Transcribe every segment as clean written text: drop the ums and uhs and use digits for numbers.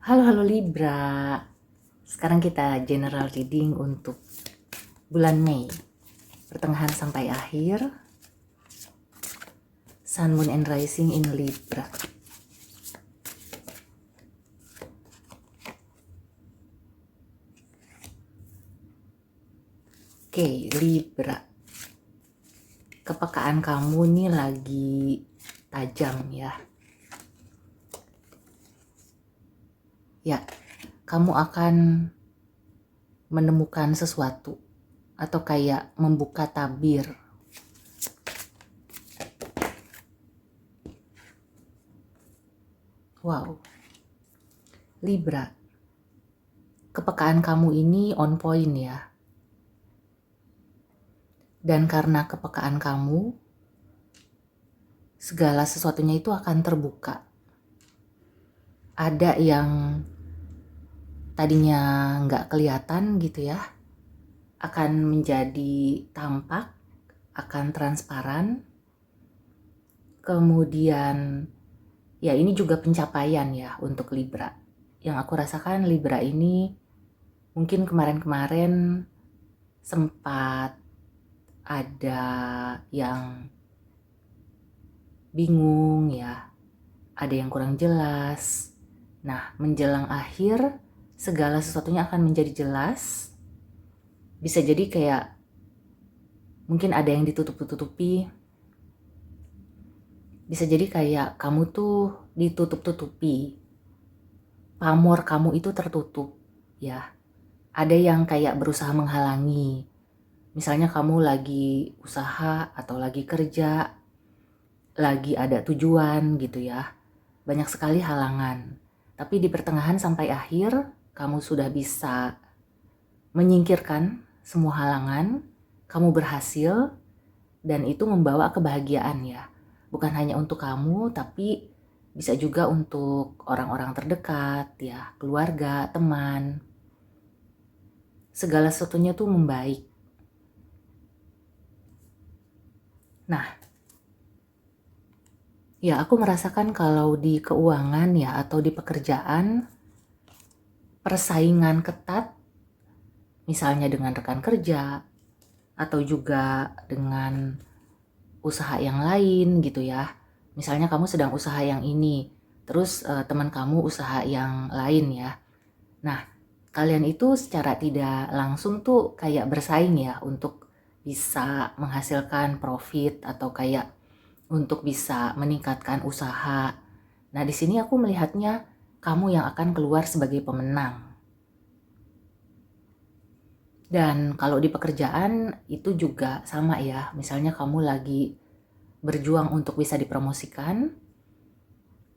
Halo halo Libra. Sekarang kita general reading untuk bulan Mei. Pertengahan sampai akhir. Sun, Moon, and Rising in Libra. Oke, Libra. Kepekaan kamu nih lagi tajam ya. Ya, kamu akan menemukan sesuatu atau kayak membuka tabir. Wow. Libra. Kepekaan kamu ini on point ya. Dan karena kepekaan kamu, segala sesuatunya itu akan terbuka. Ada yang tadinya nggak kelihatan gitu ya, akan menjadi tampak, akan transparan. Kemudian ya ini juga pencapaian ya untuk Libra. Yang aku rasakan Libra ini mungkin kemarin-kemarin sempat ada yang bingung ya, ada yang kurang jelas. Nah, menjelang akhir segala sesuatunya akan menjadi jelas. Bisa jadi kayak mungkin ada yang ditutup-tutupi. Bisa jadi kayak kamu tuh ditutup-tutupi. Pamor kamu itu tertutup ya. Ada yang kayak berusaha menghalangi. Misalnya kamu lagi usaha atau lagi kerja, lagi ada tujuan gitu ya. Banyak sekali halangan. Tapi di pertengahan sampai akhir kamu sudah bisa menyingkirkan semua halangan, kamu berhasil, dan itu membawa kebahagiaan ya. Bukan hanya untuk kamu, tapi bisa juga untuk orang-orang terdekat ya, keluarga, teman. Segala sesuatunya tuh membaik. Nah, ya aku merasakan kalau di keuangan ya atau di pekerjaan, persaingan ketat, misalnya dengan rekan kerja, atau juga dengan usaha yang lain gitu ya. Misalnya kamu sedang usaha yang ini, terus teman kamu usaha yang lain ya. Nah, kalian itu secara tidak langsung tuh kayak bersaing ya untuk bisa menghasilkan profit atau kayak untuk bisa meningkatkan usaha. Nah, di sini aku melihatnya kamu yang akan keluar sebagai pemenang. Dan kalau di pekerjaan itu juga sama ya. Misalnya kamu lagi berjuang untuk bisa dipromosikan,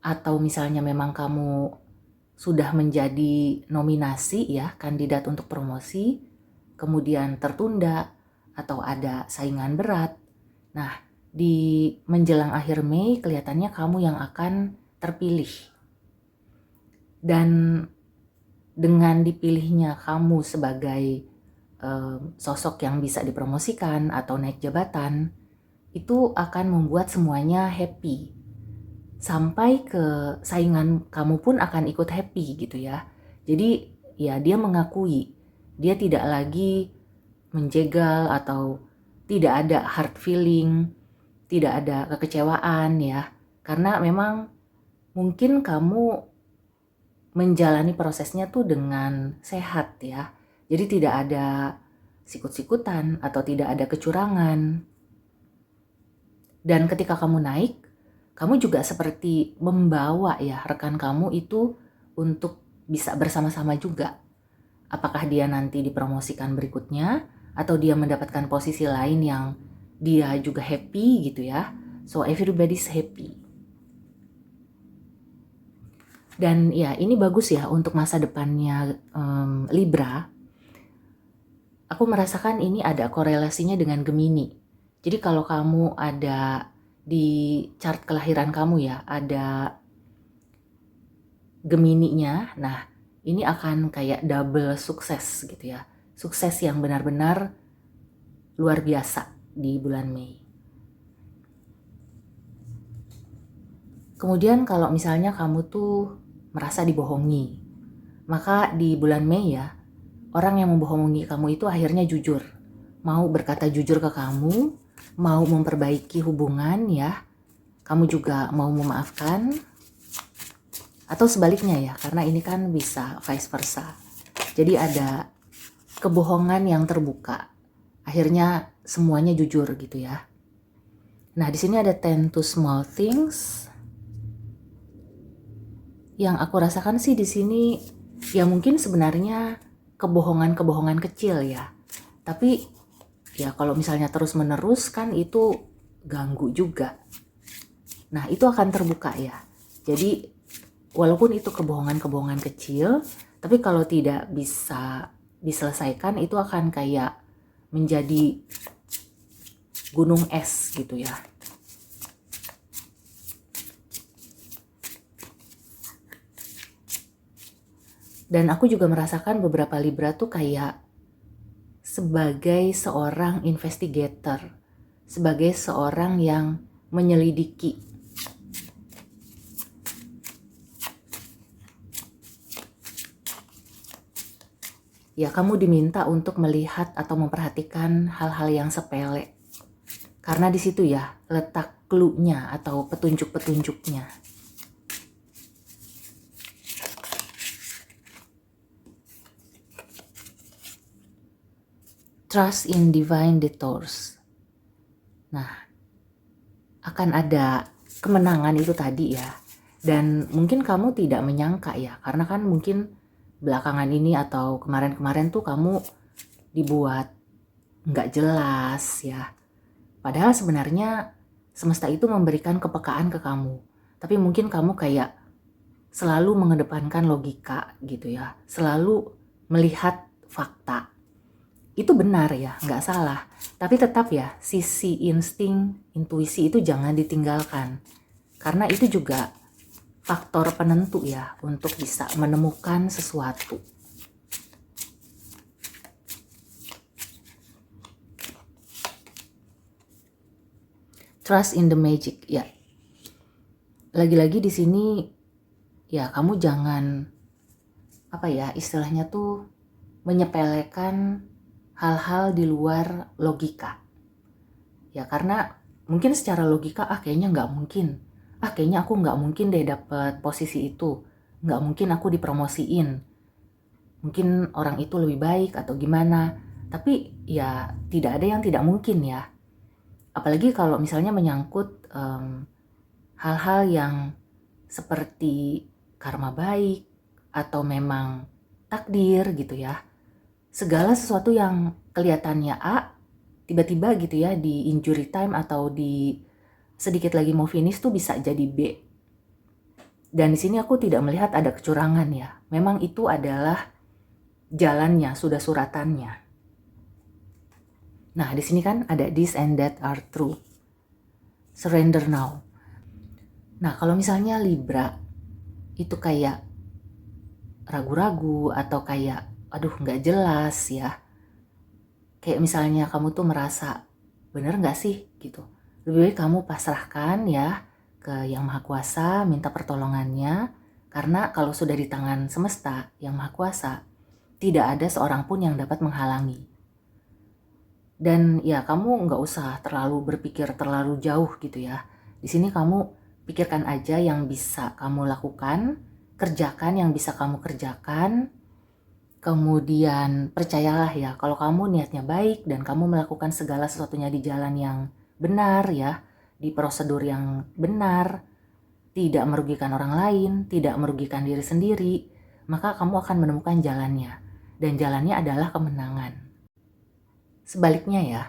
atau misalnya memang kamu sudah menjadi nominasi ya, kandidat untuk promosi, kemudian tertunda atau ada saingan berat. Nah, di menjelang akhir Mei kelihatannya kamu yang akan terpilih. Dan dengan dipilihnya kamu sebagai sosok yang bisa dipromosikan atau naik jabatan, itu akan membuat semuanya happy. Sampai ke saingan kamu pun akan ikut happy gitu ya. Jadi ya dia mengakui, dia tidak lagi menjegal atau tidak ada hard feeling, tidak ada kekecewaan ya. Karena memang mungkin kamu menjalani prosesnya tuh dengan sehat ya. Jadi tidak ada sikut-sikutan atau tidak ada kecurangan. Dan ketika kamu naik, kamu juga seperti membawa ya rekan kamu itu untuk bisa bersama-sama juga. Apakah dia nanti dipromosikan berikutnya atau dia mendapatkan posisi lain yang dia juga happy gitu ya. So everybody's happy. Dan ya ini bagus ya untuk masa depannya Libra. Aku merasakan ini ada korelasinya dengan Gemini. Jadi kalau kamu ada di chart kelahiran kamu ya, ada Gemininya, nah ini akan kayak double sukses gitu ya. Sukses yang benar-benar luar biasa di bulan Mei. Kemudian kalau misalnya kamu tuh merasa dibohongi, Maka di bulan Mei ya, orang yang membohongi kamu itu akhirnya jujur. Mau berkata jujur ke kamu, mau memperbaiki hubungan ya, kamu juga mau memaafkan, atau sebaliknya ya, karena ini kan bisa vice versa. Jadi ada kebohongan yang terbuka, akhirnya semuanya jujur gitu ya. Nah, di sini ada 10 to small things. Yang aku rasakan sih di sini ya mungkin sebenarnya kebohongan-kebohongan kecil ya. Tapi ya kalau misalnya terus-menerus kan itu ganggu juga. Nah, itu akan terbuka ya. Jadi walaupun itu kebohongan-kebohongan kecil, tapi kalau tidak bisa diselesaikan itu akan kayak menjadi gunung es gitu ya. Dan aku juga merasakan beberapa Libra tuh kayak sebagai seorang investigator, sebagai seorang yang menyelidiki. Ya, kamu diminta untuk melihat atau memperhatikan hal-hal yang sepele. Karena di situ ya letak clue-nya atau petunjuk-petunjuknya. Trust in divine detours. Nah, akan ada kemenangan itu tadi ya. Dan mungkin kamu tidak menyangka ya, karena kan mungkin belakangan ini atau kemarin-kemarin tuh kamu dibuat nggak jelas ya. Padahal sebenarnya semesta itu memberikan kepekaan ke kamu. Tapi mungkin kamu kayak selalu mengedepankan logika gitu ya. Selalu melihat fakta. Itu benar ya, nggak salah. Tapi tetap ya, sisi insting, intuisi itu jangan ditinggalkan. Karena itu juga faktor penentu ya untuk bisa menemukan sesuatu. Trust in the magic ya. Lagi-lagi di sini ya kamu jangan apa ya istilahnya tuh menyepelekan hal-hal di luar logika. Ya karena mungkin secara logika kayaknya nggak mungkin. Kayaknya aku nggak mungkin deh dapet posisi itu. Nggak mungkin aku dipromosiin. Mungkin orang itu lebih baik atau gimana. Tapi ya tidak ada yang tidak mungkin ya. Apalagi kalau misalnya menyangkut hal-hal yang seperti karma baik atau memang takdir gitu ya. Segala sesuatu yang kelihatannya A, tiba-tiba gitu ya di injury time atau di sedikit lagi mau finish tuh bisa jadi B. Dan di sini aku tidak melihat ada kecurangan ya. Memang itu adalah jalannya, sudah suratannya. Nah, di sini kan ada this and that are true. Surrender now. Nah, kalau misalnya Libra itu kayak ragu-ragu atau kayak aduh nggak jelas ya. Kayak misalnya kamu tuh merasa bener nggak sih gitu. Lebih baik kamu pasrahkan ya ke Yang Maha Kuasa, minta pertolongannya. Karena kalau sudah di tangan semesta Yang Maha Kuasa, tidak ada seorang pun yang dapat menghalangi. Dan ya kamu nggak usah terlalu berpikir terlalu jauh gitu ya. Di sini kamu pikirkan aja yang bisa kamu lakukan, kerjakan yang bisa kamu kerjakan. Kemudian percayalah ya kalau kamu niatnya baik dan kamu melakukan segala sesuatunya di jalan yang benar ya, di prosedur yang benar, tidak merugikan orang lain, tidak merugikan diri sendiri, maka kamu akan menemukan jalannya. Dan jalannya adalah kemenangan. Sebaliknya ya,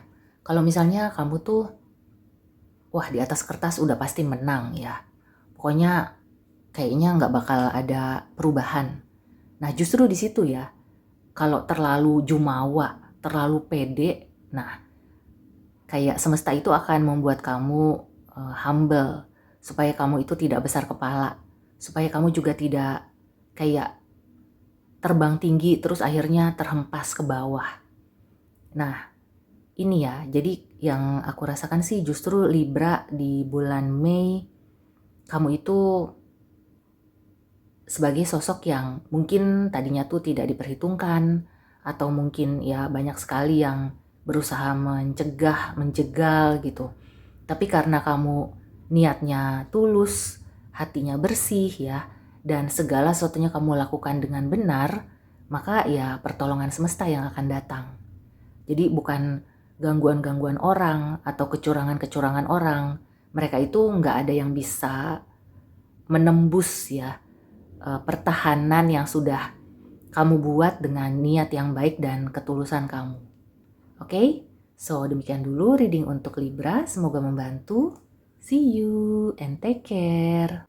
kalau misalnya kamu tuh wah di atas kertas udah pasti menang ya. Pokoknya kayaknya nggak bakal ada perubahan. Nah justru di situ ya, kalau terlalu jumawa, terlalu pede, nah kayak semesta itu akan membuat kamu humble, supaya kamu itu tidak besar kepala, supaya kamu juga tidak kayak terbang tinggi terus akhirnya terhempas ke bawah. Nah ini ya, jadi yang aku rasakan sih justru Libra di bulan Mei, kamu itu sebagai sosok yang mungkin tadinya tuh tidak diperhitungkan, atau mungkin ya banyak sekali yang berusaha mencegah, menjegal gitu. Tapi karena kamu niatnya tulus, hatinya bersih ya, dan segala sesuatunya kamu lakukan dengan benar, maka ya pertolongan semesta yang akan datang. Jadi bukan gangguan-gangguan orang atau kecurangan-kecurangan orang. Mereka itu nggak ada yang bisa menembus ya pertahanan yang sudah kamu buat dengan niat yang baik dan ketulusan kamu. Oke? So, demikian dulu reading untuk Libra. Semoga membantu. See you and take care.